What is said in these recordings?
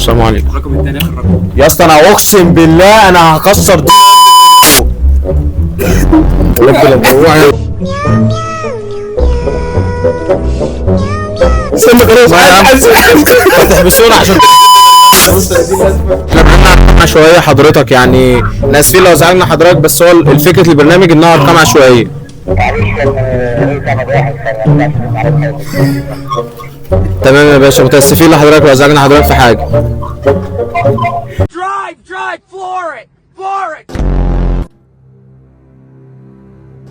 السلام عليكم. الرقم الثاني اخر رقم يا اسطى انا اقسم بالله انا هكسر دي. استنى خلاص فتح بسرعه عشان احنا شويه حضرتك، يعني ناسفين لو زعلنا حضرتك، بس هو الفكره البرنامج انها ارقام عشوائيه. تمام يا باشا، متاسفين لحضرتك لو زعلنا حضرتك في حاجه.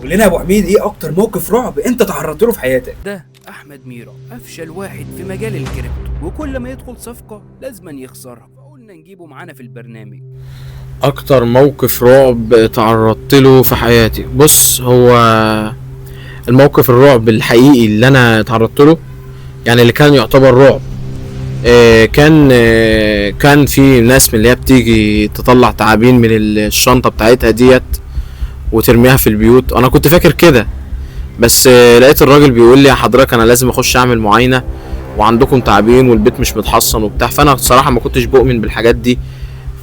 قول لنا يا ابو حميد ايه اكتر موقف رعب انت تعرضت له في حياتك؟ ده احمد ميرا افشل واحد في مجال الكريبتو، وكل ما يدخل صفقه لازما يخسرها، فقلنا نجيبه معانا في البرنامج. اكتر موقف رعب تعرضت له في حياتي، بص هو الموقف الرعب الحقيقي اللي انا تعرضت له، يعني اللي كان يعتبر رعب، كان في ناس من اللي هي بتيجي تطلع تعابين من الشنطه بتاعتها ديت وترميها في البيوت. انا كنت فاكر كده، بس لقيت الراجل بيقول لي يا حضرتك انا لازم اخش اعمل معاينه وعندكم تعابين والبيت مش متحصن وبتاع. فانا بصراحه ما كنتش بؤمن بالحاجات دي،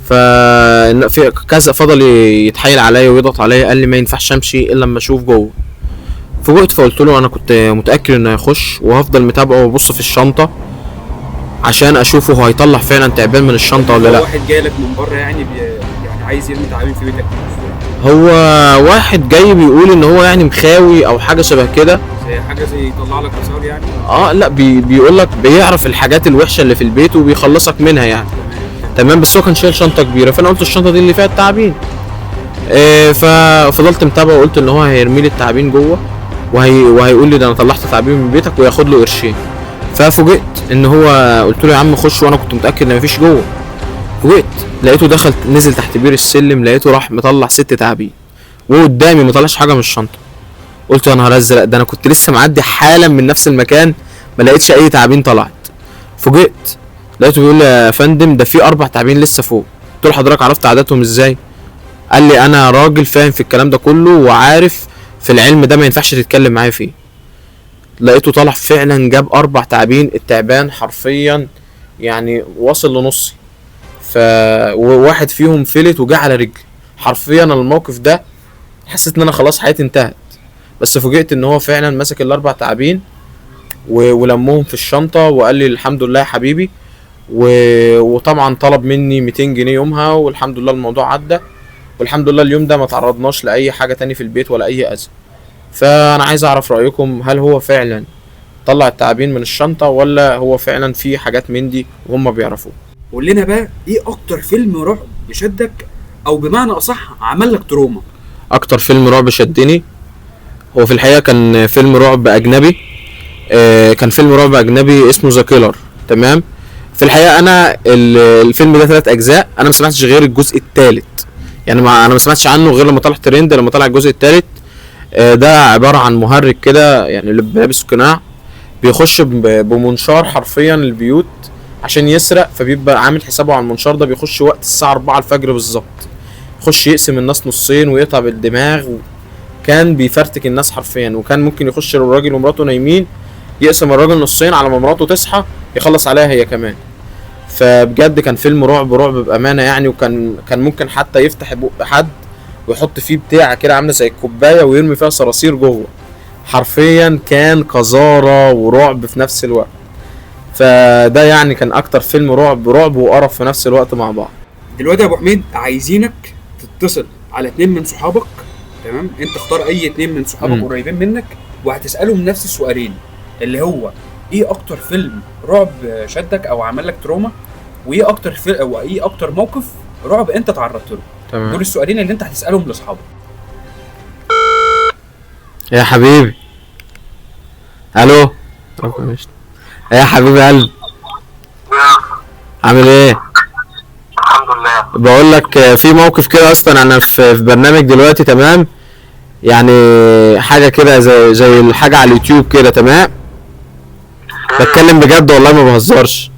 في كذا فضل يتحايل عليا ويضغط عليا، قال لي ما ينفعش امشي الا لما اشوف جوه. فوجئت فقلت له انا كنت متاكد انه هيخش، وهفضل متابعه وابص في الشنطه عشان اشوفه هو هيطلع فعلا تعبان من الشنطه ولا لا. واحد جاي لك من بره يعني عايز يرمي تعابين في بيتك؟ هو واحد جاي بيقول ان هو يعني مخاوي او حاجه شبه كده، زي حاجه زي يطلع لك مسار يعني. لا بيقول لك بيعرف الحاجات الوحشه اللي في البيت وبيخلصك منها يعني. تمام، بس هو كان شايل شنطه كبيره، فانا قلت الشنطه دي اللي فيها التعابين. ففضلت متابعه وقلت ان هو هيرمي لي التعابين جوه وهيقول لي ده انا طلعت تعابين من بيتك وياخد له قرشين. ففوجئت ان هو قلت له يا عم خش، وانا كنت متاكد ان مفيش جوه. فوجئت لقيته دخل نزل تحت بير السلم، لقيته راح مطلع 6 تعابين وقدامي ما طلعش حاجه من الشنطه. قلت يا نهار ازرق، ده انا كنت لسه معدي حالا من نفس المكان ما لقيتش اي تعابين طلعت. فوجئت لقيته بيقول لي يا فندم ده في 4 تعابين لسه فوق. قلت له حضرتك عرفت عددهم ازاي؟ قال لي انا راجل فاهم في الكلام ده كله وعارف في العلم ده ما ينفعش تتكلم معايا فيه. لقيته طلع فعلا جاب 4 تعابين، التعبان حرفيا يعني واصل لنصي، وواحد فيهم فلت وجا على رجلي. حرفيا الموقف ده حسيت ان انا خلاص حياتي انتهت، بس فوجئت ان هو فعلا مسك ال4 تعابين ولمهم في الشنطه وقال لي الحمد لله يا حبيبي، وطبعا طلب مني 200 جنيه يومها، والحمد لله الموضوع عدى، والحمد لله اليوم ده ما تعرضناش لاي حاجه تاني في البيت ولا اي اذى. فانا عايز اعرف رايكم، هل هو فعلا طلع التعابين من الشنطه ولا هو فعلا في حاجات من دي وهم بيعرفوه؟ قول لنا بقى ايه اكتر فيلم رعب شدك، او بمعنى اصح عمل لك تروما؟ اكتر فيلم رعب شدني هو في الحقيقه كان فيلم رعب اجنبي، كان فيلم رعب اجنبي اسمه ذا كيلر. تمام، في الحقيقه انا الفيلم ده 3 اجزاء، انا ما سمعتش غير الجزء الثالث، يعني انا ما سمعتش عنه غير لما طلع ترند، لما طلع الجزء الثالث. ده عباره عن مهرج كده يعني اللي لابس قناع بيخش بمنشار حرفيا البيوت عشان يسرق، فبيبقى عامل حسابه على المنشار ده، بيخش وقت الساعه 4 الفجر بالظبط، يخش يقسم الناس نصين ويقطع بالدماغ، كان بيفرتك الناس حرفيا. وكان ممكن يخش الراجل ومراته نايمين يقسم الراجل نصين على ما مراته تصحى يخلص عليها هي كمان. فبجد كان فيلم رعب بامانه يعني، وكان ممكن حتى يفتح بق حد ويحط فيه بتاع كده عامله زي الكوبايه ويرمي فيها صراصير جوه. حرفيا كان قذاره ورعب في نفس الوقت. فده يعني كان اكتر فيلم رعب وقرف في نفس الوقت مع بعض. دلوقتي يا ابو حميد عايزينك تتصل على 2 من صحابك، تمام؟ انت اختار اي 2 من صحابك قريبين منك وهتسالهم نفس السؤالين، اللي هو ايه اكتر فيلم رعب شدك او عمل لك تروما، وايه اكتر فيلم او ايه اكتر موقف رعب انت تعرضت له. تمام، دول السؤالين اللي انت هتسالهم لاصحابك. يا حبيبي الو يا حبيبي قلبي عامل ايه؟ الحمد لله. بقول لك في موقف كده، اصلا انا في برنامج دلوقتي، تمام؟ يعني حاجه كده زي الحاجه على اليوتيوب كده، تمام؟ بتكلم بجد والله ما بهزرش.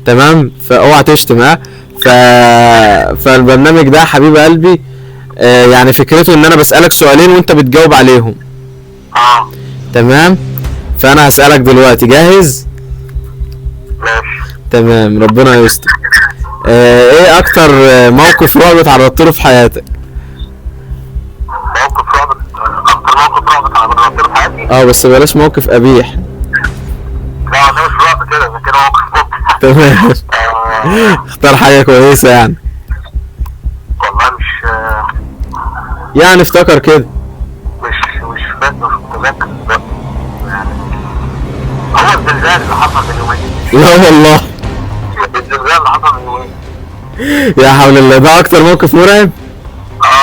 تمام، فاوعى تشتم. فالبرنامج ده حبيب قلبي يعني فكرته ان انا بسألك سؤالين وانت بتجاوب عليهم. تمام، فانا هسألك دلوقتي، جاهز؟ ماشي. تمام، ربنا يستر. ايه اكتر موقف رعب اتعرضت له في حياتك؟ موقف رعب، اكتر موقف رعب اتعرضت له في حياتي. بس بلاش موقف قبيح. لا ده مش رعب كده، ده كده موقف مضحك. تمام. اختار حاجة كويسة يعني. والله مش يعني افتكر كده. مش فاكر، مش متذكر دلوقتي. هو الزلزال اللي حصل من يومين. لا والله. الزلزال اللي حصل من يومين. يا حول الله، ده اكتر موقف مرعب.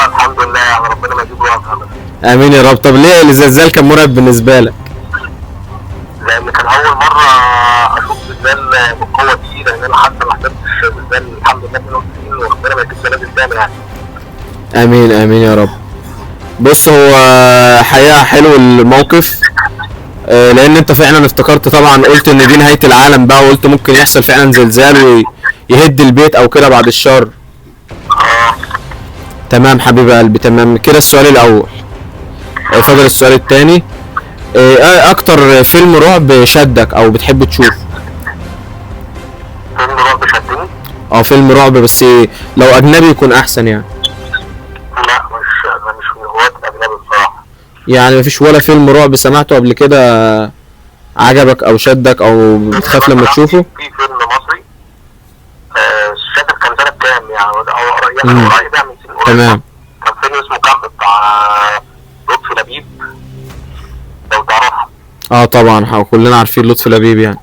الحمد لله، يعني ربنا ما يجيب رعب ابدا. امين يا رب. طب ليه الزلزال كان مرعب بالنسبة لك؟ لان كان اول مره اشوف زلزال بالقوه دي، لان انا حتى ما حضرتش زلزال الحمد لله 92 وربنا ما يجيب زلازل تاني يعني. امين امين يا رب. بص، هو حقيقة حلو الموقف. لان انت فعلا افتكرت طبعا، قلت ان دي نهاية العالم بقى، وقلت ممكن يحصل فعلا زلزال ويهد البيت او كده بعد الشر. تمام حبيب قلبي، تمام كده. السؤال الاول. فاضل السؤال التاني. ايه اكتر فيلم رعب شدك او بتحب تشوفه؟ فيلم رعب شدني؟ فيلم رعب بس لو اجنبي يكون احسن يعني. لا انا مش من هواة الاجنبي بصراحه. يعني مفيش ولا فيلم رعب سمعته قبل كده عجبك او شدك او بتخاف لما تشوفه؟ في فيلم مصري مش فاكر كان سنه كام يعني، او قريب يعني من سنين قريب. تمام. كان فيلم اسمه كامب بتاع لطفي لبيب، لو تعرفه. طبعا كلنا عارفين لطفي لبيب يعني.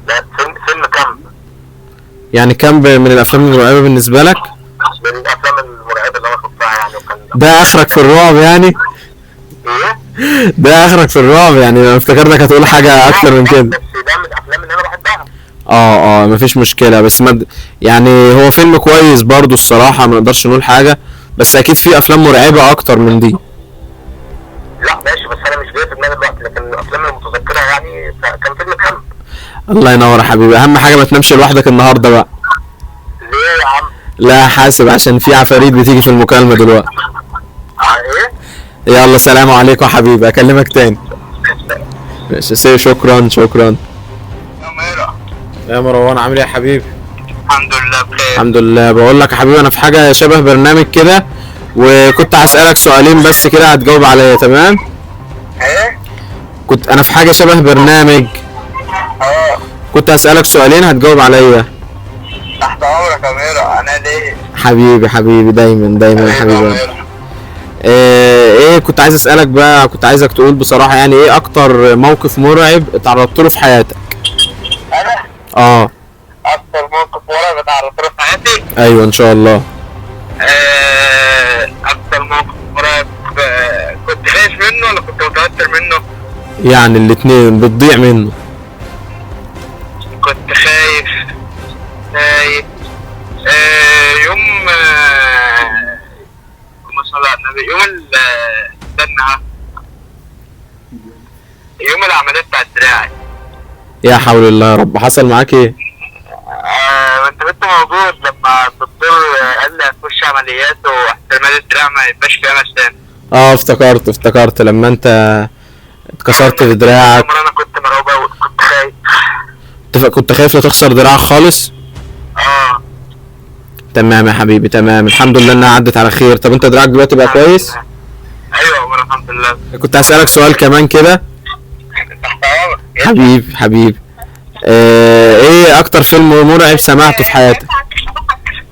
لا فيلم كامب. يعني كان من الافلام المرعبه بالنسبه لك؟ من الافلام المرعبه اللي انا شفتها يعني، وكان ده اخرك في الرعب يعني؟ ايه؟ ده اخرك في الرعب يعني، انا افتكرتك هتقول حاجه اكتر من كده. بس ده من الافلام اللي انا بحبها. مفيش مشكله، بس يعني هو فيلم كويس برضو الصراحه، ما نقدرش نقول حاجه، بس اكيد في افلام مرعبه اكتر من دي. لا ماشي، بس انا مش جاي في دماغي دلوقتي، لكن الافلام المتذكرها يعني كان فيلم كامب. الله ينور يا حبيبي. اهم حاجه ما تنامش لوحدك النهارده بقى. ليه يا عم؟ لا حاسب، عشان في عفاريت بتيجي في المكالمه دلوقتي. ايه؟ يلا سلام عليكم يا حبيبي، اكلمك تاني. ماشي، شكرا شكرا. يا مروان عامل ايه يا حبيبي؟ الحمد لله بخير. الحمد لله. بقول لك يا حبيبي، انا في حاجه شبه برنامج كده، وكنت هسألك سؤالين بس كده هتجاوب عليا، تمام؟ ايه؟ كنت انا في حاجه شبه برنامج، كنت هسألك سؤالين هتجاوب عليا. تحت امرك يا ميرا، انا ليه؟ حبيبي دايما دايما يا حبيبي. ايه كنت عايز اسألك بقى، كنت عايزك تقول بصراحه يعني ايه اكتر موقف مرعب اتعرضت له في حياتك؟ انا؟ اكتر موقف مرعب اتعرضت له في حياتي؟ ايوه ان شاء الله. اكتر موقف مرعب كنت خايف منه ولا كنت متوتر منه؟ يعني الاتنين بتضيع منه. كنت خايف يوم اللهم صل على النبي، استنى، يوم العملية بتاعت دراعي. يا حول الله يا رب، حصل معاك ايه؟ انت كنت موجود لما الدكتور قال لي هتخش عمليات واحتمال الدراع ما يبقاش فيها مسام. افتكرت لما انت اتكسرت في دراعك. انا كنت مرعوب اوي، كنت خايف. كنت خايف لا تخسر دراعك خالص؟ تمام يا حبيبي، تمام. الحمد لله انها عدت على خير. طب انت دراعك دلوقتي بقى كويس؟ ايوه الحمد لله. كنت هسألك سؤال كمان كده. حبيبي ايه اكتر فيلم مرعب سمعته في حياتك؟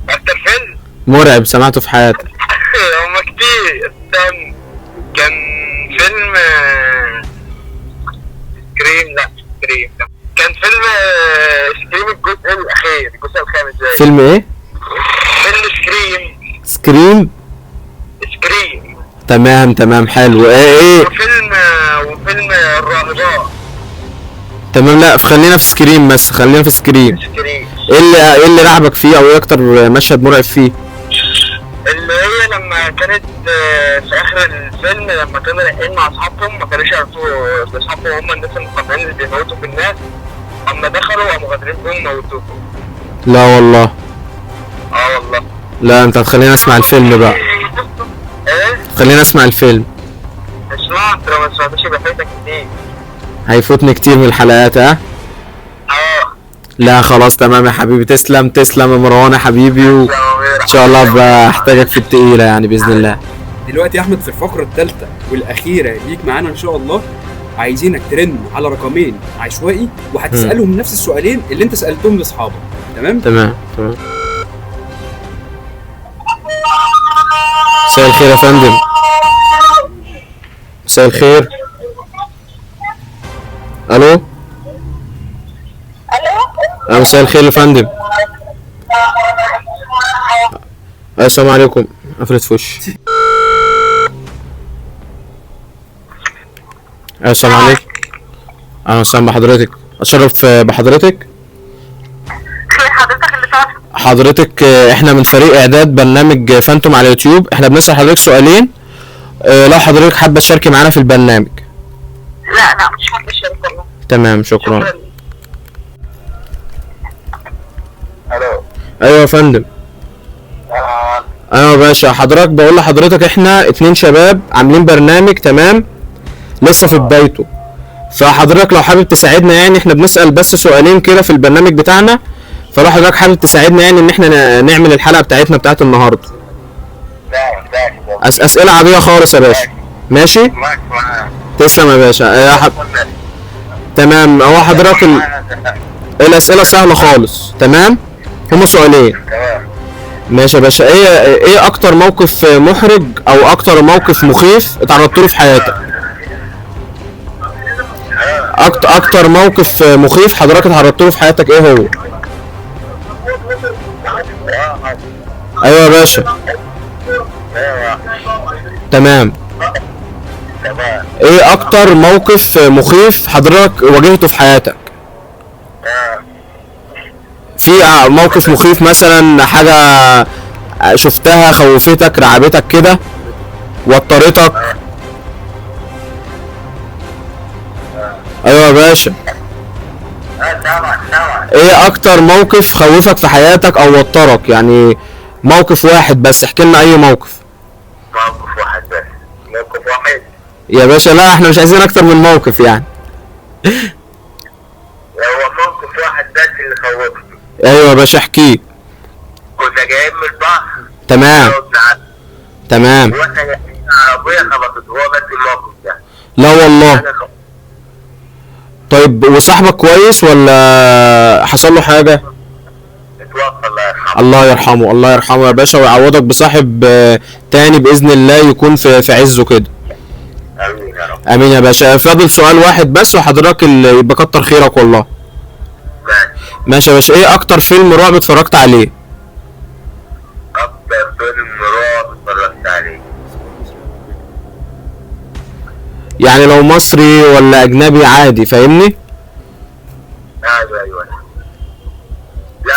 اكتر فيلم مرعب سمعته في حياتك؟ هما كتير. استنى، كان فيلم سكريم. كان فيلم سكريم الجزء الاخير، الجزء الخامس. فيلم ايه؟ فيلم سكريم. تمام حلو. ايه وفيلم الراهبات. تمام. لا خلينا في سكريم بس، خلينا في سكريم. ايه اللي رعبك فيه، او ايه اكتر مشهد مرعب فيه؟ اللي هي لما كانت في اخر الفيلم، لما كانوا رايحين مع اصحابهم ما كانوش يعرفوا اصحابهم هم الناس المقاتلين اللي بيموتوا في الناس، اما دخلوا قاموا غادرين بهم موتوهم. لا والله. والله. لا انت هتخلينا اسمع الفيلم بقى. ايه؟ خلينا اسمع الفيلم. اسمع، انت لو ما سمعتوش يبقى فايتك كتير. هيفوتني كتير من الحلقات. لا خلاص تمام يا حبيبي، تسلم تسلم يا مروان يا حبيبي، وان شاء الله بحتاجك في التقيلة يعني باذن الله. دلوقتي يا احمد في الفقره الثالثه والاخيره ليك معانا ان شاء الله، عايزينك ترن على رقمين عشوائي وهتسالهم نفس السؤالين اللي انت سالتهم لاصحابك. تمام تمام. مساء الخير يا فندم. مساء الخير. الو. مساء الخير يا فندم. السلام عليكم. قفلت في وشي. السلام عليكم. اهلا وسهلا بحضرتك، اتشرف بحضرتك. حضرتك اللي تعرف. حضرتك احنا من فريق اعداد برنامج فانتوم على يوتيوب، احنا بنسأل حضرتك سؤالين لو حضرتك حابه تشاركي معانا في البرنامج. لا مش حابه اشارك والله. تمام شكرا. الو. ايوه يا فندم. ايوه يا باشا، حضرتك بقول لحضرتك احنا 2 شباب عاملين برنامج تمام لسه في بدايته، فحضرتك لو حابب تساعدنا يعني احنا بنسأل بس سؤالين كده في البرنامج بتاعنا، فلو حضرتك حابب تساعدنا يعني ان احنا نعمل الحلقة بتاعت النهارده. اسئلة عادية خالص يا باشا. ماشي؟ تسلم يا باشا. تمام. هو حضرتك الاسئلة سهلة خالص. تمام؟ هما سؤالين. ماشي يا باشا. ايه اكتر موقف محرج او اكتر موقف مخيف اتعرضت له في حياتك؟ اكتر موقف مخيف حضرتك اتعرضت له في حياتك ايه هو؟ ايوه يا باشا. تمام. ايه اكتر موقف مخيف حضرتك واجهته في حياتك؟ في موقف مخيف مثلا، حاجة شفتها خوفتك رعبتك كده وترتك؟ ايوه يا باشا. ايه اكتر موقف خوفك في حياتك او وترك؟ يعني موقف واحد بس، احكي لنا اي موقف. موقف واحد بس. موقف واحد يا باشا لا احنا مش عايزين اكتر من موقف يعني. هو موقف واحد بس اللي خوفني. ايوه يا باشا احكي. كنا جايين من البحر. تمام تمام. واحنا جايين عربية خبطت، هو بس الموقف ده. لا والله. طيب وصاحبك كويس ولا حصل له حاجة؟ اتوفى الله يرحمه. الله يرحمه. الله يرحمه يا باشا، ويعوضك بصاحب تاني بإذن الله يكون في عزه كده. امين يا رب. امين يا باشا. فاضل سؤال واحد بس وحضرتك اللي يبقى كتر خيرك والله. ماشي يا باشا. ايه اكتر فيلم رعب اتفرجت عليه؟ اكتر فيلم رعب اتفرجت عليه. يعني لو مصري ولا اجنبي عادي فاهمني؟ ايوه. لا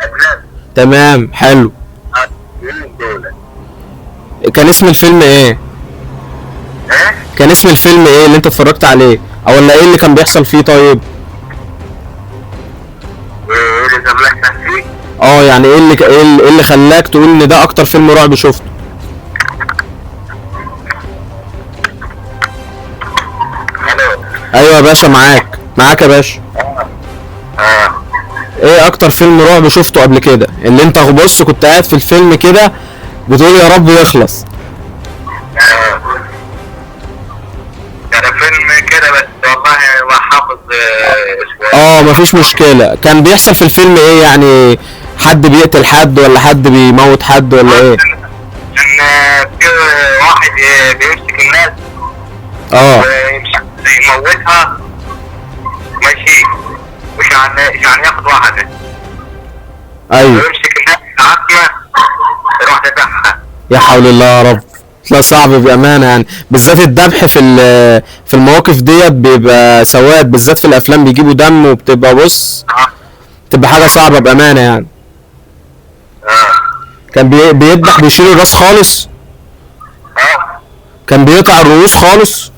اجنبي. تمام حلو. كان اسم الفيلم ايه؟ كان اسم الفيلم ايه اللي انت اتفرجت عليه؟ او ولا ايه اللي كان بيحصل فيه طيب؟ ايه اللي كان بيحصل فيه؟ يعني ايه اللي خلاك تقول ان ده اكتر فيلم رعب شفته؟ ايوه يا باشا معاك يا باشا. ايه اكتر فيلم رعب شفته قبل كده اللي انت بص كنت قاعد في الفيلم كده بتقول يا رب يخلص؟ كان فيلم كده بس والله ما حافظ اسمه. مفيش مشكلة. كان بيحصل في الفيلم ايه يعني؟ حد بيقتل حد ولا حد بيموت حد ولا ايه؟ كان في واحد بيمسك الناس يموتها ماشي، مش ياخد واحدة. ايوه. ويمسك الناس العتمة يروح ذبحها. يا حول الله يا رب. لا صعب بأمانة يعني، بالذات الذبح في المواقف ديت بيبقى سواد، بالذات في الافلام بيجيبوا دم وبتبقى بص بتبقى حاجة صعبة بأمانة يعني. كان بيذبح بيشيل الراس خالص؟ كان بيقطع الرؤوس خالص؟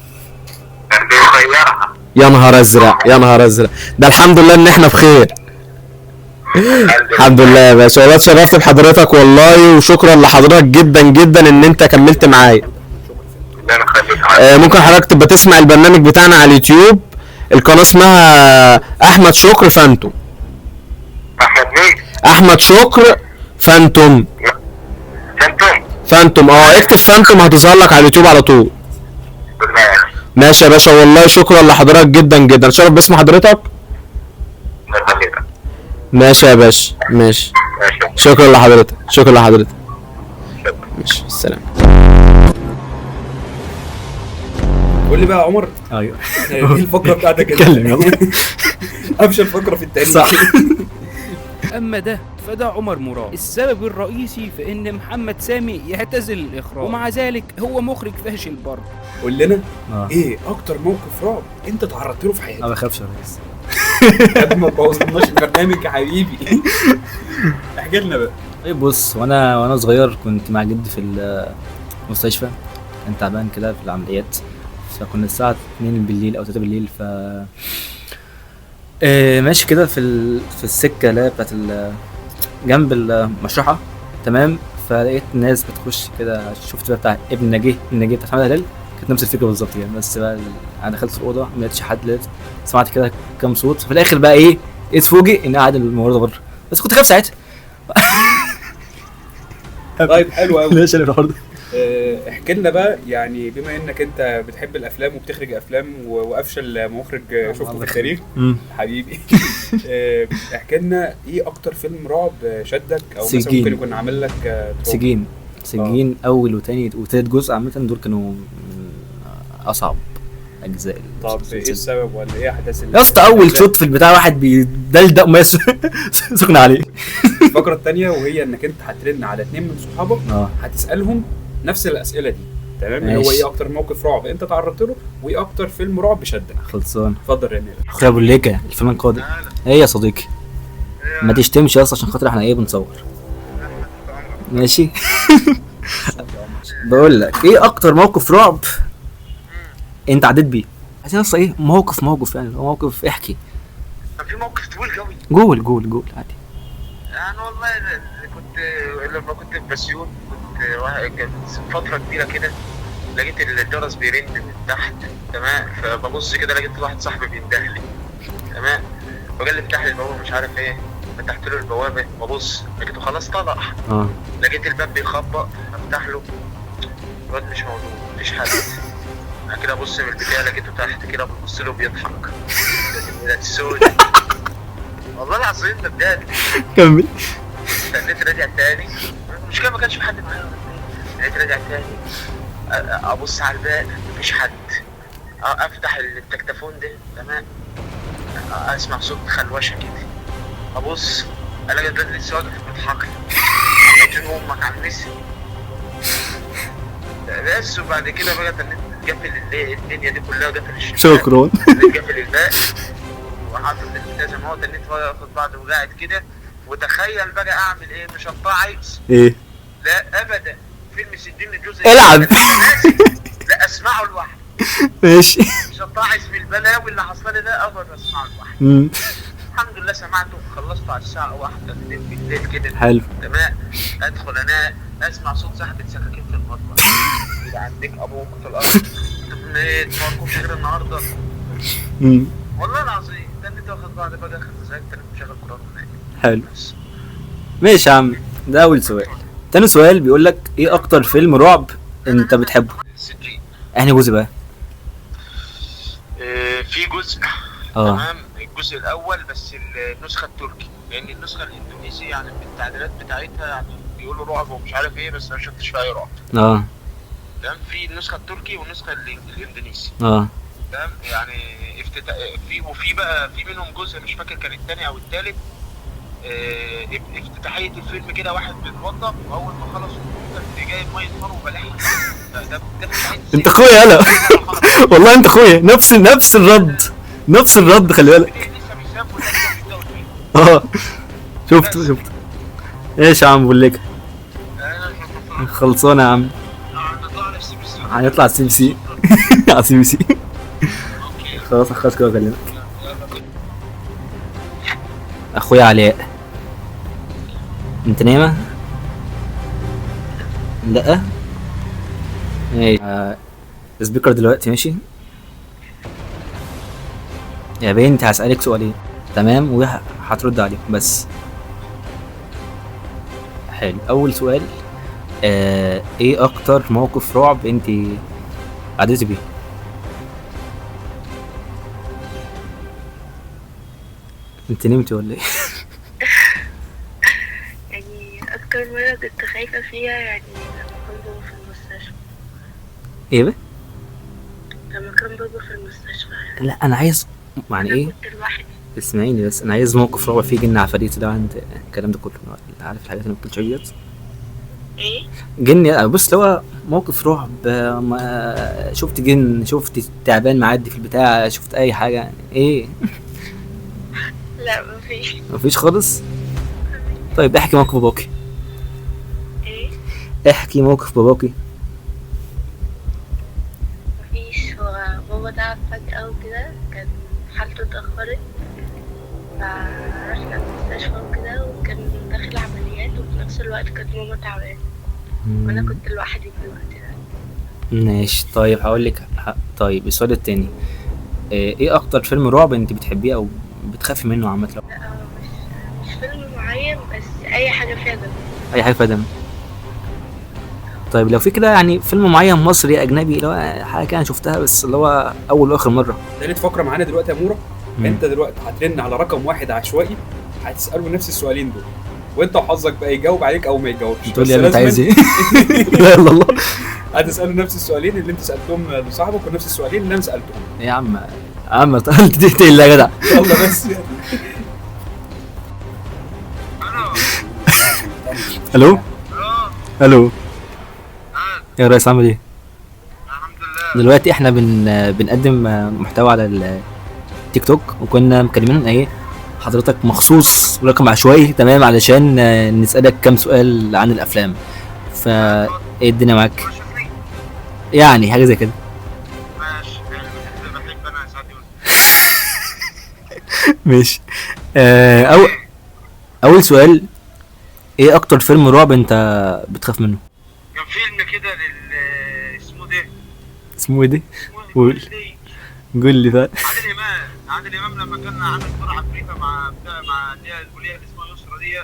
كان بيخيرها. يا نهار ازرق يا نهار ازرق. ده الحمد لله ان احنا بخير. الحمد لله يا باشا. والله اتشرفت بحضرتك والله، وشكرا لحضرتك جدا جدا ان انت كملت معايا. ممكن حضرتك تبقى تسمع البرنامج بتاعنا على اليوتيوب القناه اسمها احمد شكر فانتوم. احمد مين؟ احمد شكر فانتوم. فانتوم. فانتوم اكتب فانتوم هتظهر لك على اليوتيوب على طول. ماشي يا باشا، والله شكرا لحضرتك جدا جدا، شرف باسم حضرتك. ماشي يا باشا، ماشي. شكرا لحضرتك، شكرا لحضرتك. ماشي، السلام. قول لي بقى يا عمر. ايوه دي الفقره بتاعتك. اتكلم يلا. افشل فقره في التاريخ. صح. اما ده فده عمر مراد، السبب الرئيسي في ان محمد سامي يعتزل الاخراج، ومع ذلك هو مخرج فاشل برضه. قول لنا اه ايه اكتر موقف رعب انت تعرضت له في ما حياتك؟ بخافش يا ريس. قبل ما تبوظلناش البرنامج يا حبيبي. احكي لنا بقى. طيب بص، وانا صغير كنت مع جدي في المستشفى، كان تعبان كده في العمليات، فكنا الساعة 2 بالليل او 3 بالليل، ف ماشي كده في السكة اللي هي بتاعت جنب المشرحة، تمام. فلقيت ناس بتخش كده، شفت بقى بتاع ابن نجيه بتاع محمد هلال، كانت نفس الفكرة بالظبط يعني. بس بقى انا دخلت الأوضة ما لقيتش حد، لقيت سمعت كده كام صوت، في الآخر بقى ايه اتفوجئ ان قاعد الممرضة بره، بس كنت خايف ساعتها. طيب حلو قوي. ليش انا الحوار ده؟ احكي لنا بقى، يعني بما انك انت بتحب الافلام وبتخرج افلام وافشل مخرج شفته في التاريخ حبيبي. احكي لنا ايه اكتر فيلم رعب شدك، او مثلا سجين. ممكن يكون عامل لك تروما؟ سجين اول وتاني وتالت جزء عامة دول كانوا من اصعب اجزاء طب ايه السبب ولا ايه احداث يا اسطى؟ اول شوط في البتاع واحد بيدلدق ماس سخن عليه. الفقره الثانيه وهي انك انت هترن على 2 من صحابك، هتسالهم نفس الاسئله دي، تمام؟ اللي هو ايه اكتر موقف رعب انت تعرضت له، وايه اكتر فيلم رعب شدك. خلصان. اتفضل يا نيل. اخويا ابو الليكه الفيلم القادم. ايه يا صديقي؟ ما تشتمش يا اسطى عشان خاطر احنا ايه بنصور. ماشي. بقول لك ايه اكتر موقف رعب انت عديت بيه؟ عايزين يا اسطى ايه موقف يعني، موقف احكي. كان في موقف طويل قوي. قول عادي. يعني والله لما كنت في بسيون، كانت فترة كبيرة كده، لقيت الجرس بيرن من تحت، تمام. فببص كده لقيت واحد صاحبي بيندهلي، تمام. وقال لي افتح لي البوابة مش عارف ايه، فتحت له البوابة، ببص لقيته خلاص طلع. لقيت الباب بيخبط، افتح له، الواد مش موجود، مفيش حد. انا كده ابص من البداية لقيته تحت كده، ببص له بيضحك. السود والله العظيم ده بجد. كمل. استنيت راجع تاني، المشكلة ما كانش في حد معايا، لقيت راجع تاني، ابص على الباب مفيش حد، افتح التكتفون ده، تمام، اسمع صوت خلوشه كده، ابص الاقي الراجل لسه واقف بيضحك لي، لقيت امك على المسي. بس وبعد كده بقى قفل الدنيا دي كلها، قفل الشباك، شكرا. قفل الباب وحاطط البتاع زي ما هو، تنيت واخد بعض وقاعد كده. وتخيل بقى اعمل ايه؟ مش عايز ايه؟ لا ابدا، فيلم سجين الجزء العب. لا اسمعه لوحده. ماشي. مش هتعيش في البلاوي اللي حصل لي ده ابدا، اسمعه لوحده. الحمد لله سمعته وخلصته على الساعه 1 بالليل كده. حلو. تمام. ادخل انام، اسمع صوت صاحبة سكاكين في المطبخ، عندك ابوك في الارض، انتوا ايه مالكمش غير النهارده؟ والله العظيم ده انت واخد بعض بقى، اخر مزاج تاني مشغل قران هناك. حلو. ماشي يا عم، ده اول سؤال. تاني سؤال بيقول لك ايه اكتر فيلم رعب انت بتحبه؟ سجين. احنا جزء بقى؟ في جزء تمام، الجزء الاول بس النسخه التركي، لان النسخه الاندونيسيه يعني بالتعديلات بتاعتها يعني بيقولوا رعب ومش عارف ايه، بس انا ما شفتش فيها اي رعب. تمام. في النسخه التركي والنسخه الاندونيسي. تمام. يعني وفي بقى في منهم جزء مش فاكر كان الثاني او الثالث. افتتاحيه الفيلم كده واحد بيتوضا، واول ما خلص كان جايب ميه نار وبلعها. ده انت اخويا يلا. والله انت اخويا، نفس الرد خلي بالك. شفت. ايش يا عم بقول لك؟ خلصانه يا عم. هنطلع السي بي سي. على السي بي سي. خلاص كده خلينا. اخويا علاء، انت نايمه؟ لا. ماشي. سبيكر دلوقتي ماشي. يا بنتي هسألك سؤالين تمام وهترد عليهم بس. حلو، اول سؤال ايه اكتر موقف رعب انت عديتي بيه؟ انت نمتي ولا ايه؟ يعني أكتر مرة كنت خايفة فيها يعني لما كان بابا في المستشفى. ايه بقى؟ لما كان بابا في المستشفى لا انا عايز يعني أنا ايه، كنت لوحدي. اسمعيني بس، انا عايز موقف رعب فيه جن عفاريت ده عند الكلام ده كله. عارف الحاجات اللي ما بتقولش ديت إيه؟ جن. بص هو موقف رعب، شفت جن، شفت تعبان معدي في البتاع، شفت اي حاجه يعني ايه؟ لا مفيش. مفيش خالص. طيب احكي موقف باباكي، إيه؟ احكي موقف باباكي. مفيش. هو بابا تعب فجأة وكده، كان حالته اتأخرت فرحنا المستشفى وكده، وكان داخل عمليات وفي نفس الوقت كانت ماما تعبانة وأنا كنت لوحدي في الوقت ده. ماشي. طيب هقول لك. طيب السؤال التاني، ايه اكتر فيلم رعب انت بتحبيه او بتخافي منه عامه؟ لو لا هو مش فيلم معين، بس أي حاجة فيها دم. اي حاجه فيها دم. طيب لو في كده يعني فيلم معين مصري اجنبي اللي هو حاجه كده شفتها بس اللي هو اول واخر مره. تالت فقره معانا دلوقتي يا مورا. مم. انت دلوقتي هترن على رقم واحد عشوائي، هتساله نفس السؤالين دول، وانت وحظك بقى يجاوب عليك او ما يجاوبش. تقول بس لي انت لازم عايز ايه؟ لا الا الله. هتساله نفس السؤالين اللي انت سالتهم لصاحبك ونفس السؤالين اللي انا سالتهم. يا عم قلت تقتل يا جدع. يلا بس يعني. الو الو يا ريس عامل ايه؟ الحمد لله. دلوقتي احنا بنقدم محتوى على التيك توك، وكنا مكلمين ايه حضرتك مخصوص رقم عشوائي تمام علشان نسألك كام سؤال عن الافلام. فا ايه الدنيا معاك؟ يعني حاجه زي كده. ماشي بحب انا ساعتي. ماشي. اول سؤال، ايه اكتر فيلم رعب انت بتخاف منه؟ كان فيلم كده اسمه ده، اسمه ايه ده؟ قول. ليه؟ قول لي بقى. عادل امام لما كان عامل دور عفريته مع اللي هي الوليه اللي اسمها يسرا دي،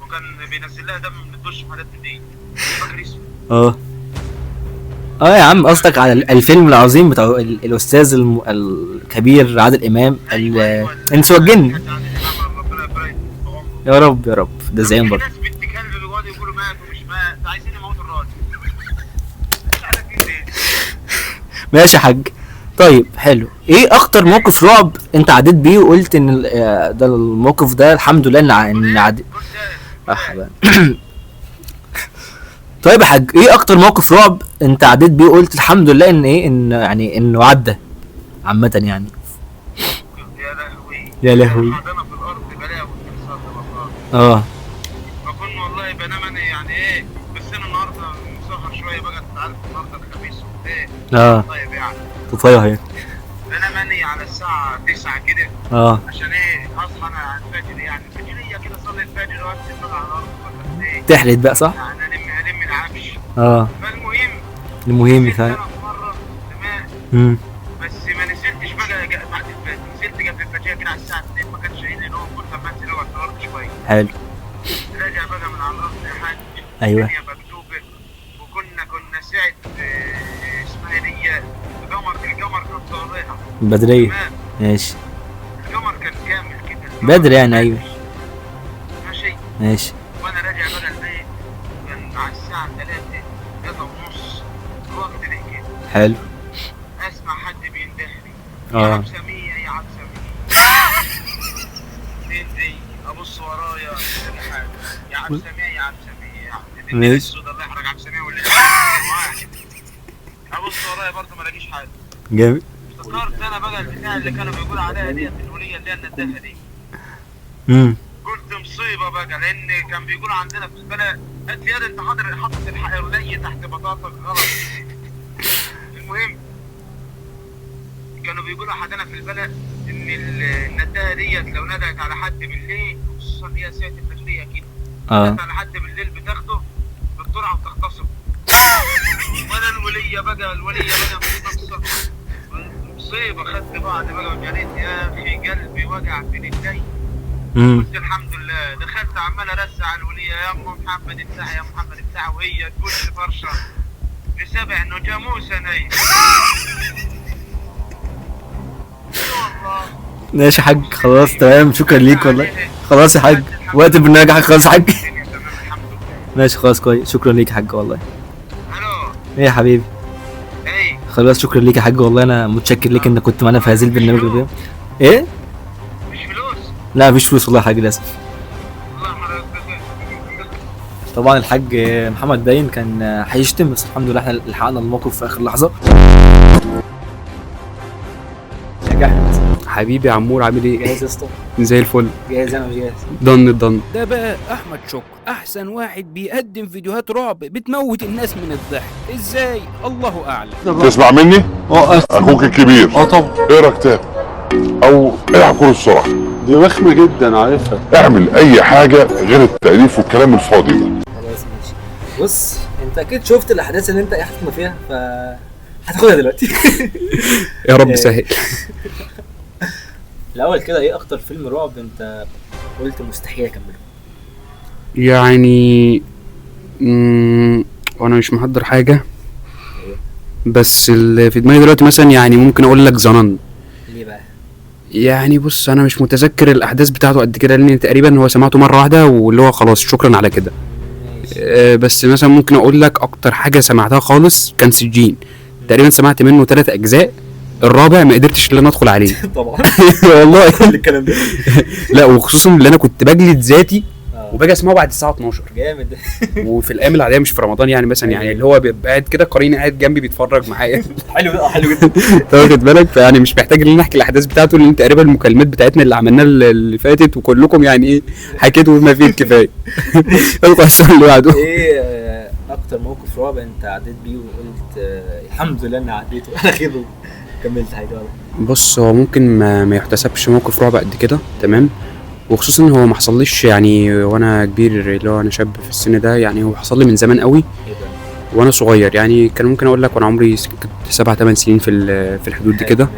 وكان بينزل لها دم من الدش وحاجات من دي. فاكر اسمه؟ يا عم قصدك على الفيلم العظيم بتاع الاستاذ الكبير عادل امام انس والجن. ربنا يبارك في عمره. يا رب يا رب، ده زين برضه. الناس بتتكلم بيقعدوا يقولوا مات ومش مات، ده عايزين يموتوا الراجل. مش عارف ايه. ماشي يا حاج. طيب حلو، ايه اكتر موقف رعب انت عديت بيه وقلت ان ده الموقف ده الحمد لله ان عديت؟ طيب يا حاج، ايه اكتر موقف رعب انت عديت بيه وقلت الحمد لله ان ايه ان يعني انه عدى عامه يعني؟ يا لهوي يا لهوي. عندنا في الارض بلاوي بتحصل والله. بكون والله بنام انا يعني ايه، بس انا النهارده مسهر شويه بقى، انت عارف النهارده الخميس وايه. طيب يعني طفايه اهي. بنام انا على الساعه 9 كده عشان ايه اصحى انا على الفجر، يعني الفجريه كده اصلي الفجر وانزل بقى على الارض ولا ايه تحرد بقى صح؟ يعني الم العفش. فالمهم المهم نزلت فعلا. انا في مره تمام، بس ما نزلتش بقى بعد الفجر، نزلت قبل الفجر كده على الساعه 2، ما كانش عيني نوم، كنت اما انزل اقعد في الارض شويه. حلو. راجع بقى من على الارض يا حاج. ايوه. الدنيا مكتوبه، وكنا ساعه اسمها دي القمر كان طالع بدرية. تمام. ماشي. القمر كان كامل كده بدري يعني. ايوه ماشي. ماشي. وانا راجع بقى البيت كان على الساعه 3:30 الوقت ده كده، حلو. اسمع حد بيندهني يا عبد سميع يا عبد سميع. مين دي؟ ابص ورايا مش حاجه، يا عبد سميع يا عبد سميع. ماشي. السود الله يحرق عبد سميع ولا واحد. ابص ورايا برضه ما لاقيش حاجه. جامد. افتكرت انا بقى البتاع اللي كانوا بيقولوا عليها ديت الوليه اللي هي النداهه دي. قلت مصيبه بقى، لان كان بيقولوا عندنا في البلد قالت لي يا انت حاطط الحقيقيه تحت بطاطا غلط. المهم كانوا بيقولوا عندنا في البلد ان النداهه ديت لو ندهت على حد بالليل، خصوصا هي ساعه الفجريه كده، ندهت على حد بالليل بتاخده بالطرعه وتغتصبه. وانا الوليه بقى بتغتصب مصيبه، خدت بعض بقى وجريت يا اخي، قلبي وجع في رجلي. قلت الحمد لله، دخلت عمال ارزع على الوليه يا ام محمد افتحي يا محمد افتحي، وهي تقول لي فرشه بسبع انه جاموسه نايم. والله ماشي يا حاج، خلاص تمام، شكرا ليك والله. خلاص يا حاج، وقت البرنامج يا حاج، خلاص يا حاج. الدنيا تمام الحمد لله. ماشي خلاص كويس، شكرا ليك يا حاج والله. الو ايه يا حبيبي، ايه خلاص شكرا ليك يا حاج والله، انا متشكر ليك انك كنت معانا في هذه البرنامج اليوم. ايه؟ مش فلوس؟ لا مفيش فلوس والله يا حاج للاسف. الله يرزقك. طبعا الحاج محمد باين كان هيشتم، بس الحمد لله احنا لحقنا الموقف في اخر لحظه. نجحنا. حبيبي عمور عامل ايه؟ جاهز يا اسطى؟ زي الفل. جاهز، انا مش جاهز. ضن ده بقى احمد شكر، احسن واحد بيقدم فيديوهات رعب بتموت الناس من الضحك. ازاي؟ الله اعلم. تسمع مني؟ اخوك الكبير. طبعا. اقرا كتاب او العب كوره السرعه. دي رخمة جدا عارفها. اعمل اي حاجه غير التاليف والكلام الفاضي ده. خلاص ماشي. بص انت اكيد شفت الاحداث اللي انت حاططنا فيها، ف هتاخدها دلوقتي. يا رب سهل. الاول كده، ايه اكتر فيلم رعب انت قلت مستحيل اكمله؟ يعني وانا مش محضر حاجه، بس اللي في دماغي دلوقتي مثلا يعني ممكن اقول لك زنان. ليه بقى؟ يعني بص انا مش متذكر الاحداث بتاعته قد كده، لان تقريبا هو سمعته مره واحده واللي هو خلاص شكرا على كده. بس مثلا ممكن اقول لك اكتر حاجه سمعتها خالص كان سجين، تقريبا سمعت منه 3 اجزاء، الرابع ما قدرتش ان انا ادخل عليه. طبعا. والله كل الكلام ده. لا وخصوصا اللي انا كنت بجلد ذاتي وباجي اسمعه بعد الساعه 12 جامد ده. وفي الايام العاديه مش في رمضان يعني، مثلا يعني اللي هو بيبقى قاعد كده قريني قاعد جنبي بيتفرج معايا. حلو ده، حلو جدا. واخد بالك؟ فيعني مش محتاج ان انا احكي الاحداث بتاعته، لان تقريبا المكالمات بتاعتنا اللي عملناها اللي فاتت وكلكم يعني ايه حكيتوا بما فيه الكفايه. ادخل السؤال اللي بعده. ايه اكتر موقف رعب انت عديت بيه وقلت الحمد لله اني عديته على خير وكملت حاجه؟ بص هو ممكن ما يحتسبش موقف رعب قد كده، تمام، وخصوصا هو ما حصليش يعني وانا كبير، اللي هو انا شاب في السن ده، يعني هو حصل لي من زمان قوي وانا صغير، يعني كان ممكن اقول لك وانا عمري 7-8 سنين في الحدود دي كده.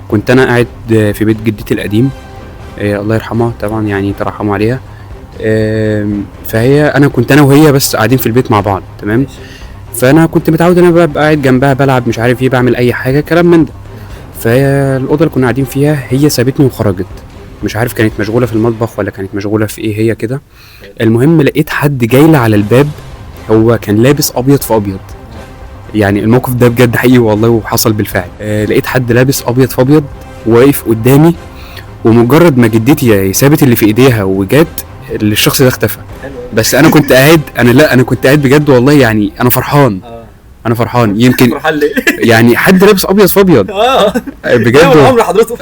كنت انا قاعد في بيت جدتي القديم، الله يرحمها طبعا، يعني ترحموا عليها. فهي كنت انا وهي بس قاعدين في البيت مع بعض، تمام. فانا كنت متعود ان انا ببقى قاعد جنبها بلعب مش عارف ايه، بعمل اي حاجه كلام من ده. فهي الاوضه اللي كنا قاعدين فيها هي سابتني وخرجت، مش عارف كانت مشغوله في المطبخ ولا كانت مشغوله في ايه هي كده. المهم لقيت حد جاي لي على الباب، هو كان لابس ابيض في ابيض، يعني الموقف ده بجد حقيقي والله وحصل بالفعل. لقيت حد لابس ابيض في ابيض واقف قدامي، ومجرد ما جدتي سابت اللي في ايديها وجات الشخص ده اختفى. بس انا كنت قاعد، انا كنت قاعد بجد والله، يعني انا فرحان. انا فرحان يمكن يعني حد لابس ابيض في ابيض بجد عمر حضرته.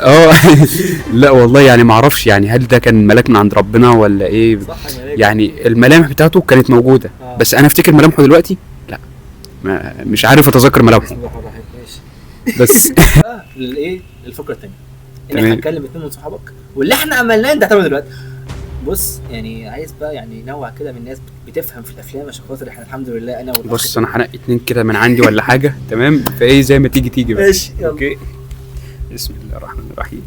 لا والله يعني ما اعرفش يعني هل ده كان ملاك من عند ربنا ولا ايه، يعني الملامح بتاعته كانت موجوده، بس انا افتكر ملامحه دلوقتي لا، مش عارف اتذكر ملامحه. بس الايه الفكره الثانيه ان احنا نتكلم 2 من صحابك واللي احنا عملناه انت هتعمله دلوقتي. بص يعني عايز بقى يعني نوع كده من الناس بتفهم في الافلام، عشان خاطر احنا الحمد لله انا بص انا هنقي 2 كده من عندي ولا حاجه، تمام، فايه زي ما تيجي بقى. ماشي اوكي. بسم الله الرحمن الرحيم.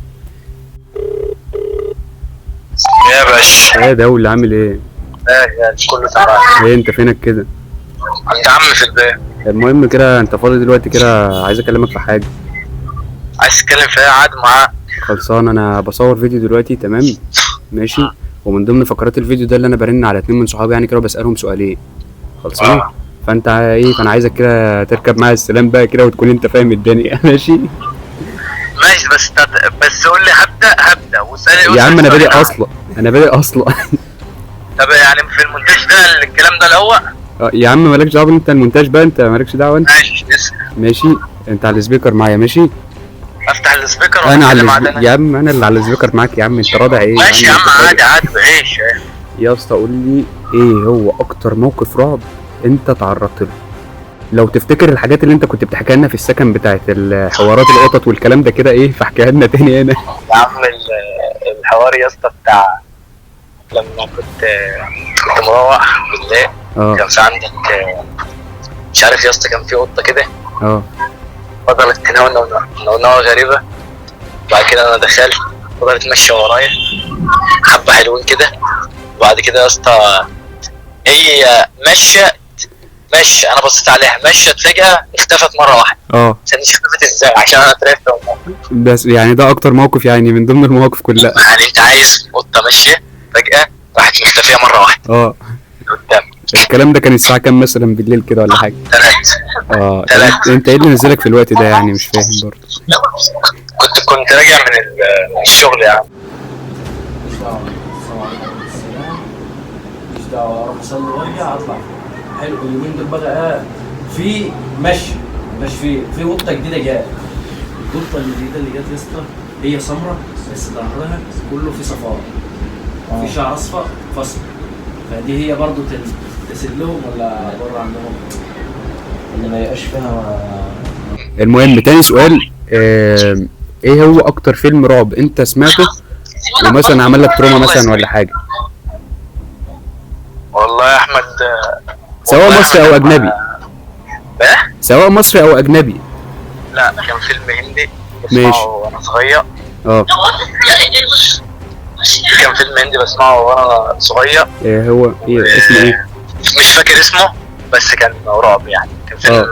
يا باشا يا دولة عامل ايه؟ يعني كله تمام. ايه انت فينك كده؟ عند عمي في البيت. المهم كده انت فاضي دلوقتي كده، عايز اكلمك في حاجه. عايز تتكلم في ايه؟ قاعد معاه. خلصان، انا بصور فيديو دلوقتي، تمام ماشي، ومن ضمن فقرات الفيديو ده اللي انا برن على 2 من صحابي يعني كده وبسالهم سؤالين. خلصان. فانت ايه، فانا عايزك كده تركب معايا السلام بقى كده وتكون انت فاهم الدنيا. ماشي بس قول لي هبدا واسالني يا عم. انا بادئ اصلا. طب يعني في المونتاج ده الكلام ده الاول. يا عم مالكش دعوه انت المونتاج بقى، انت مالكش دعوه انت. ماشي انت على السبيكر معايا. ماشي افتح السبيكر انا على يا عم، انا اللي على السبيكر معاك يا عم، انت راضع ايه؟ ماشي يا عم، عادي بعيش. يا اسطى قول لي ايه هو اكتر موقف رعب انت تعرضت له؟ لو تفتكر الحاجات اللي انت كنت بتحكيها لنا في السكن بتاعت الحوارات القطط والكلام ده كده، ايه فاحكيها لنا تاني هنا. يا عم الحوار يا اسطى بتاع لما كنت مروح بالليل. كان في عندك مش عارف يا اسطى، كان في قطه كده. فضلت نونة غريبة. بعد كده انا دخلت، فضلت تمشي ورايا حبة حلوين كده. وبعد كده يا اسطى هي مشى انا بصيت عليها مشت فجأة اختفت مرة واحدة. عشان اختفت ازاي؟ عشان انا اترفت. بس يعني ده اكتر موقف يعني من ضمن المواقف كلها. يعني انت عايز قطة ماشية فجأة راحت مختفية مرة واحدة قدام. الكلام ده كان الساعة كام مثلا بالليل كده ولا حاجة؟ 3. انت ايه اللي نزلك في الوقت ده يعني؟ مش فاهم برضه. كنت راجع من الشغل يعني. مش دعوة، اروح اصلي وارجع اطلع. حلو اليومين دول بقى في مشي في قطة جديدة جات. القطة الجديدة اللي جات يا اسطى هي سمرة بس ظهرها كله في صفار. في شعر اصفر فصل. فدي هي برضو تسلهم ولا بره عندهم اللي ما يبقاش فيها. المهم تاني سؤال، ايه هو اكتر فيلم رعب انت سمعته ومثلا عمل لك تروما مثلا ولا حاجة؟ والله يا احمد سواء مصري او اجنبي. سواء مصري او اجنبي. لا كان فيلم هندي بسمعه وانا صغير. كان فيلم هندي بسمعه وانا صغير. ايه هو اسمه ايه؟ مش فاكر اسمه بس كان رعب يعني. كان فيلم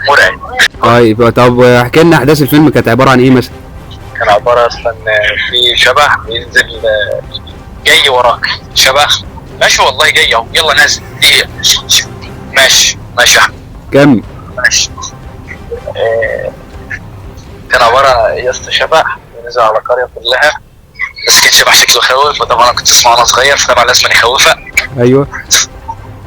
مرعب. طيب طب احكي لنا احداث الفيلم كانت عبارة عن ايه مثلا؟ كان عبارة اصلا في شبح بينزل جاي وراك. شبح ماشي والله جاي اهو يلا نازل. ماشي يا احمد كمل. ماشي. كان عبارة يا اسطى شبح نزل على القرية كلها. بس كان شبح شكله يخوف، وطبعا انا كنت اسمعه وانا صغير فطبعا لازم يخوفك. ايوه.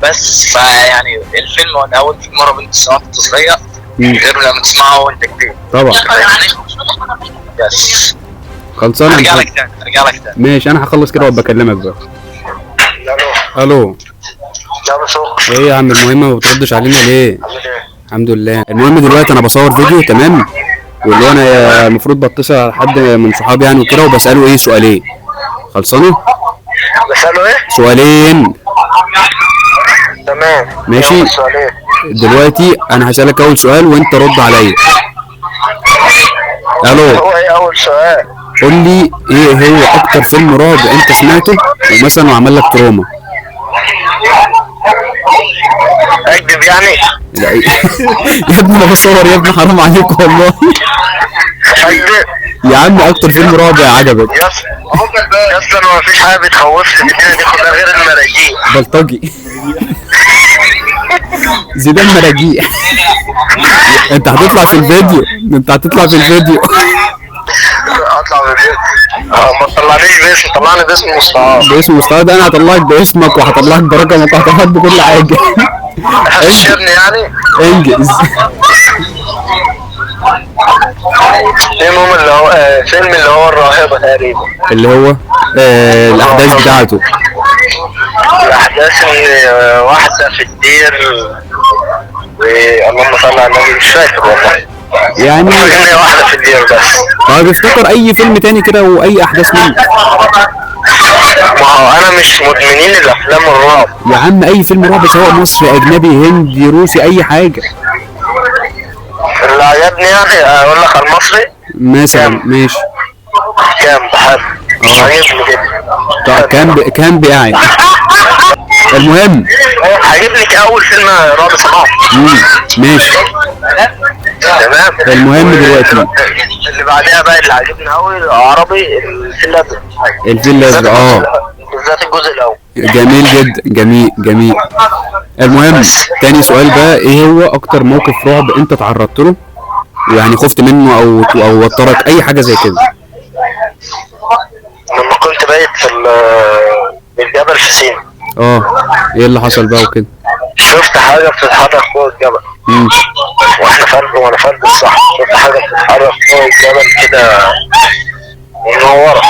بس فيعني الفيلم انا اول مرة بنت سمعته وانت صغير غير لما تسمعه وانت كبير. طبعا. يعني بس خلصانه. ارجع لك تاني. ماشي انا هخلص كده وبكلمك بقى. الو. ايه يا عم المهم ما بتردش علينا ليه؟ الحمد لله. المهم دلوقتي انا بصور فيديو تمام، واللي هو انا المفروض بتصل على حد من صحابي يعني وكده وبساله ايه سؤالين. خلصانه؟ بساله ايه؟ سؤالين. تمام ماشي. دلوقتي انا هسألك اول سؤال وانت رد عليا. الو. هو ايه اول سؤال؟ قول لي ايه هو اكتر فيلم رعب انت سمعته ومثلا وعمل لك تروما؟ اكذب يعني؟ لا يا ابني انا بصور يا ابني حرام عليك والله. اكذب يا عم اكتر فيلم رعب عجبك؟ يا اسطى انا مفيش حاجه بتخوفني في الدنيا دي كلها غير المراجيح. بلطجي. زيدان مراجيح. انت هتطلع في الفيديو. اطلع في الفيديو. ما تطلعنيش باسم، طلعني باسم مستعار. باسم مستعار ده انا هطلعك باسمك وهطلعك برقمك وهطلعك بكل حاجه. هتشيرني يعني؟ انجز. المهم اللي هو فيلم اللي هو الراهبة تقريبا. اللي هو الاحداث بتاعته. الاحداث ان واحدة في الدير اللهم صل على النبي. مش فاكر والله يعني هي واحدة في الدير بس. طيب افتكر اي فيلم تاني كده واي احداث منه. ما هو انا مش مدمنين الافلام الرعب يا عم اي فيلم رعب سواء مصري اجنبي هندي روسي اي حاجه. اللي عجبني يعني اقول لك المصري مثلا. ماشي. كام بحب عجبني جدا. طب كام يعني. المهم عجبني كأول فيلم رعب سمعه. ماشي تمام. المهم دلوقتي اللي بعدها بقى اللي عجبني قوي عربي الفيل الازرق. الفيل الازرق بالذات الجزء الاول جميل جدا. جميل. المهم تاني سؤال بقى، ايه هو اكتر موقف رعب انت تعرضت له ويعني خفت منه او وترك اي حاجه زي كده؟ لما كنت بايت في الجبل في سينا. ايه اللي حصل بقى وكده؟ شفت حاجه بتتحرك فوق الجبل. وانا فرد الصح. شفت حاجه بتتحرك فوق الجبل كده منوره.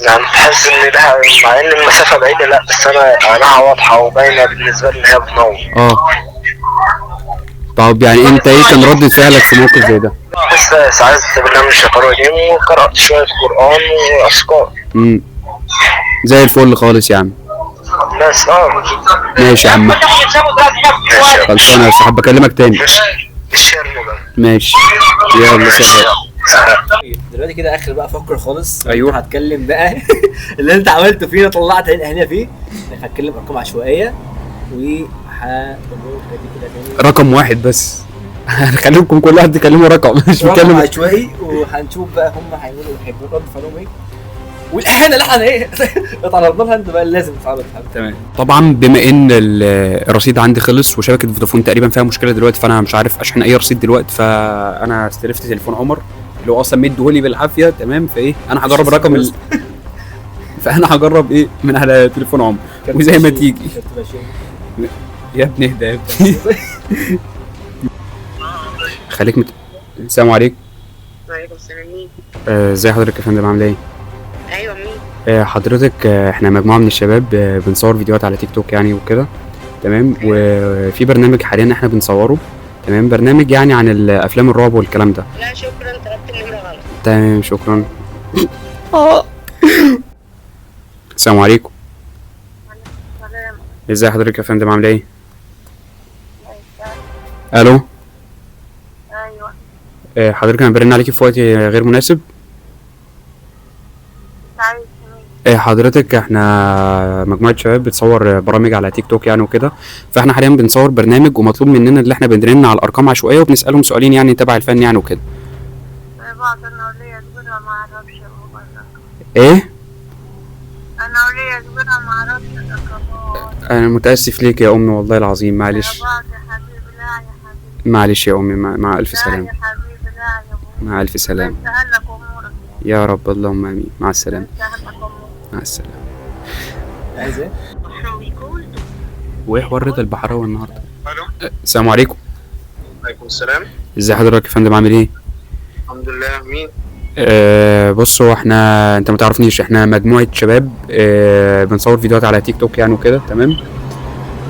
يعني تحس ان لها مع ان المسافه بعيده، لا بس انا واضحه وباينه بالنسبه لي ان هي بتنور. طب يعني انت ايه كان ردة فعلك في موقف زي ده؟ بس استعذت بالله من الشيطان الرجيم وقرأت شويه قرآن واذكار. زي الفل خالص يا عم. بس ماشي يا عم. خلصانه يا صاحبي بكلمك تاني. الشرم بقى. ماشي يلا سلام. دلوقتي كده اخر بقى فقره خالص. أيوه. هتكلم بقى اللي انت عملته فينا، طلعت هنا فيه. هتكلم ارقام عشوائيه رقم واحد بس. هنخليكم كل واحد يكلموا رقم مش رقم بيتكلم. عشوائي، وهنشوف بقى هم هيقولوا يحبوا رد فعلهم ايه، والاهانه اللي احنا ايه اتعرضنا لها انت بقى لازم تتعرض لها. تمام. طبعا بما ان الرصيد عندي خلص وشبكه فودافون تقريبا فيها مشكله دلوقتي، فانا مش عارف اشحن اي رصيد دلوقتي، فانا استلفت تليفون عمر اللي هو اصلا مديهولي بالعافيه. تمام. فايه انا هجرب الرقم فانا هجرب ايه من على تليفون عمر وزي ما تيجي. يا ابني اهدى يا ابني. خليك السلام عليكم. وعليكم السلام. مين؟ ازي حضرتك يا فندم، عامل ايه؟ ايوه مين؟ حضرتك احنا مجموعه من الشباب بنصور فيديوهات على تيك توك يعني وكده. تمام. وفي برنامج حاليا احنا بنصوره. تمام. برنامج يعني عن الافلام الرعب والكلام ده. لا شكرا، طلبت النمره غلط. تمام شكرا. السلام عليكم. سلام. ازي حضرتك يا فندم، عامل ايه؟ الو. ايوه. حضرتك انا برن عليكي في وقت غير مناسب. عايز مين؟ حضرتك احنا مجموعه شباب بتصور برامج على تيك توك يعني وكده، فاحنا حاليا بنصور برنامج ومطلوب مننا اللي احنا بنرن على الارقام عشوائيه وبنسالهم سؤالين يعني تبع الفن يعني وكده. بعض انا وليا كبيرة ما اعرفش ايه؟ انا وليا كبيرة ما اعرفش الرقمات. انا متاسف ليك يا امي والله العظيم، معلش. يا بعض يا حبيبي. لا يا حبيبي. معلش يا امي، مع الف لا سلامه. يا حبيبي. لا يا ابوي. مع الف سلامه. سهلك امورك. يا رب اللهم امين. مع السلامه. سهلك امورك. مع السلامه. عايز ايه؟ وايه حوار رضا البحراوي النهارده؟ الو. السلام عليكم. وعليكم السلام. ازي حضرتك يا فندم، عامل ايه؟ الحمد لله. مين؟ بص، هو انت ما تعرفنيش، احنا مجموعه شباب بنصور فيديوهات على تيك توك يعني وكده. تمام.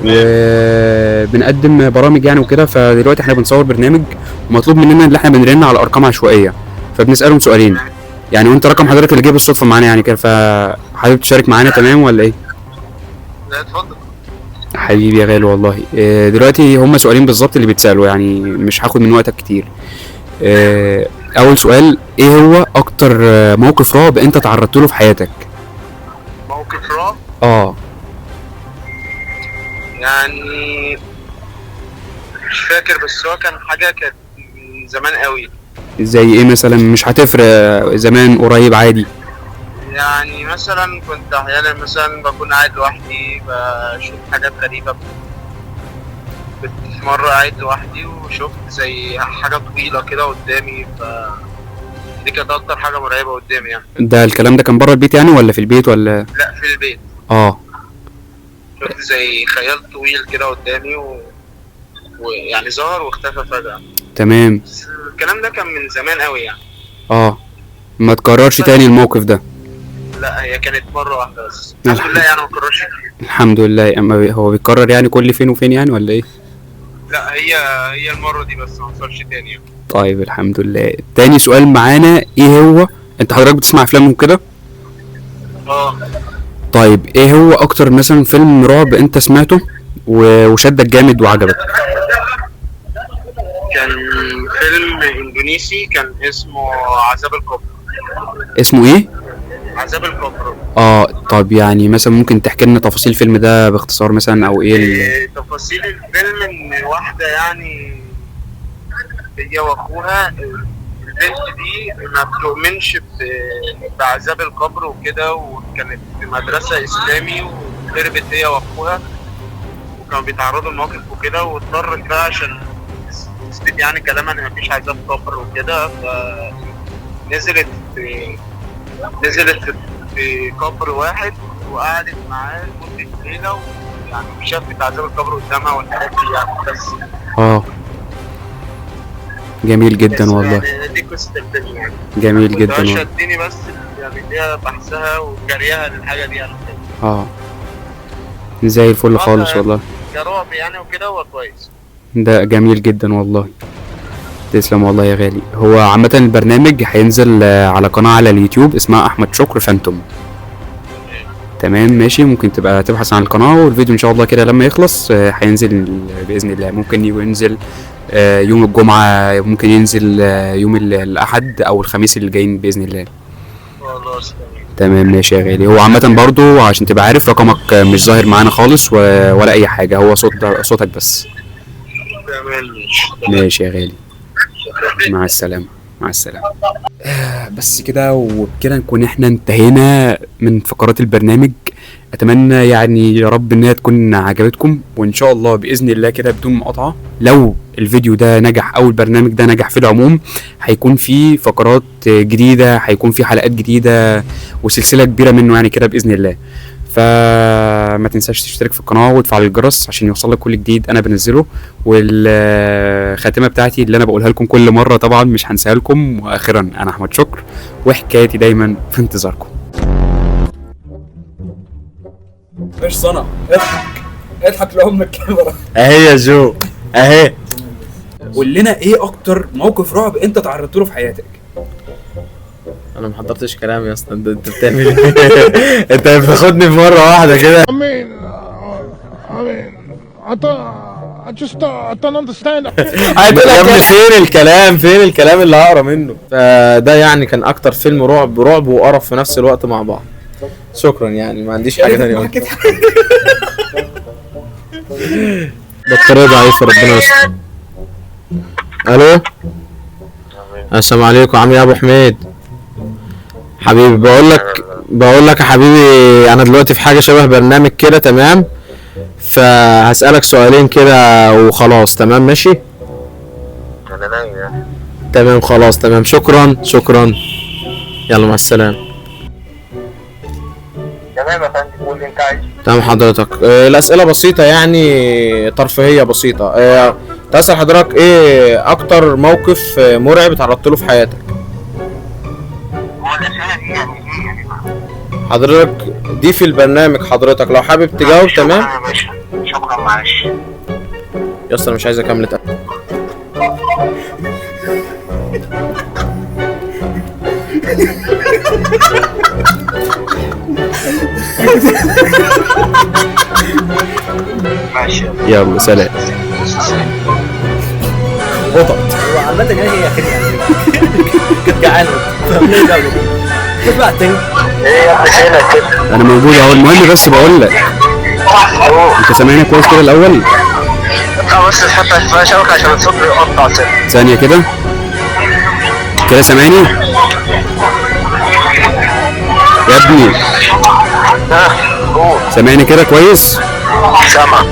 وبنقدم برامج يعني وكده، فدلوقتي احنا بنصور برنامج ومطلوب مننا ان احنا بنرن على ارقام عشوائيه، فبنسالهم سؤالين يعني، وانت رقم حضرتك اللي جه بالصدفه معانا يعني كده، فحابب تشارك معانا تمام ولا ايه؟ لا اتفضل. حبيبي يا غالي والله. دلوقتي هما سؤالين بالظبط اللي بيتسالوا يعني، مش هاخد من وقتك كتير. اول سؤال، ايه هو اكتر موقف رعب انت تعرضت له في حياتك؟ موقف رعب؟ يعني مش فاكر، بس هو كان حاجة كانت من زمان قوي. زي ايه مثلا؟ مش هتفرق، زمان قريب عادي. يعني مثلا كنت احيانا مثلا بكون قاعد لوحدي بشوف حاجات غريبة. كنت في مرة قاعد لوحدي وشفت زي حاجة طويلة كده قدامي، دي كانت اكتر حاجة مرعبة قدامي يعني. ده الكلام ده كان بره البيت يعني ولا في البيت ولا؟ لا في البيت. شفت زي خيال طويل كده قدامي ويعني ظهر واختفى فجأة. تمام. بس الكلام ده كان من زمان قوي يعني. ما تكررش تاني الموقف ده. لا هي كانت مرة واحدة بس، الحمد لله يعني ما تكررش كتير. الحمد لله. اما هو بيتكرر يعني كل فين وفين يعني ولا ايه؟ لا هي المرة دي بس، ما حصلش تاني يعني. طيب الحمد لله. تاني سؤال معانا، ايه هو، انت حضرتك بتسمع افلام وكده؟ طيب ايه هو اكتر مثلا فيلم رعب انت سمعته وشدك جامد وعجبك؟ كان فيلم اندونيسي كان اسمه عذاب القبر. اسمه ايه؟ عذاب القبر. طب يعني مثلا ممكن تحكي لنا تفاصيل الفيلم ده باختصار مثلا، او ايه تفاصيل الفيلم؟ ان واحدة يعني هي واخوها، البنت دي ما بتؤمنش بعذاب القبر وكده، وكانت في مدرسة اسلامي وهربت هي واخوها وكانوا بيتعرضوا لمواقف وكده، واضطرت بقى عشان تثبت يعني كلامها ان مفيش عذاب قبر وكده، فنزلت في قبر واحد وقعدت معاه لمدة ليلة، ويعني شافت عذاب القبر قدامها والحاجات دي يعني. بس جميل جدا والله. يعني دي قصة الفيلم يعني. جميل جدا والله. شدني بس يعني هي بحثها وكريها للحاجة دي يعني. زي الفل خالص والله. كرعب يعني وكده هو كويس. ده جميل جدا والله. تسلم والله يا غالي. هو عامة البرنامج هينزل على قناة على اليوتيوب اسمها احمد شكر فانتوم. تمام ماشي. ممكن تبقى تبحث عن القناة والفيديو ان شاء الله كده لما يخلص هينزل باذن الله. ممكن ينزل يوم الجمعه، ممكن ينزل يوم الاحد او الخميس اللي جايين باذن الله. خلاص تمام ماشي يا غالي. هو عامه برضو عشان تبقى عارف رقمك مش ظاهر معانا خالص ولا اي حاجه، هو صوتك بس. تمام. ماشي يا غالي، مع السلامه. مع السلامه. بس كده وبكده نكون احنا انتهينا من فقرات البرنامج. اتمنى يعني يا رب انها تكون عجبتكم، وان شاء الله باذن الله كده بدون مقاطعه لو الفيديو ده نجح او البرنامج ده نجح في العموم هيكون في فقرات جديده، هيكون في حلقات جديده وسلسله كبيره منه يعني كده باذن الله. فما تنساش تشترك في القناه وتفعل الجرس عشان يوصلك كل جديد انا بنزله. والخاتمه بتاعتي اللي انا بقولها لكم كل مره طبعا مش هنساها لكم. واخيرا انا احمد شكر، وحكايتي دايما في انتظاركم. مش صنع، اضحك لأم الكاميرا. اهي يا جو اهي. قول لنا ايه اكتر موقف رعب انت تعرضت له في حياتك؟ انا ما حضرتش كلام يا اسطى. انت بتعمل ايه؟ انت بتاخدني في مره واحده كده. يا ابني فين الكلام اللي هقرا منه؟ فده يعني كان اكتر فيلم رعب وقرف في نفس الوقت مع بعض. شكرا يعني ما عنديش حاجه ثانيه. بطاريه ضعيفه ربنا يستر. الو السلام عليكم. عامل ايه يا ابو حميد حبيبي؟ بقول لك يا حبيبي، انا دلوقتي في حاجه شبه برنامج كده تمام، فهسألك سؤالين كده وخلاص. تمام ماشي تمام خلاص تمام. شكرا يلا مع السلامه. تمام يا فندم، قول اللي انت عايزه. تمام حضرتك. الاسئله بسيطه يعني ترفيهيه بسيطه. تسأل حضرتك ايه اكتر موقف مرعب اتعرضت له في حياتك؟ هو الاسئله دي يعني ايه يعني؟ حضرتك دي في البرنامج، حضرتك لو حابب تجاوب تمام. شكرا يا باشا، شكرا. معلش يا اسطى انا مش عايز اكمل ماشي. يلا سلام. قطط وعامة يعني هي كده يعني كانت جعانة تطلع تاني. ايه يا ابني فينك كده؟ انا موجود اهو. المهم بس بقول لك، انت سامعني كويس كده الاول؟ اطلع بس تحط فيها شبكه عشان الصوت يقطع كده. ثانيه كده سامعني يا ابني؟ ها قول. سامعني كده كويس؟ سامع.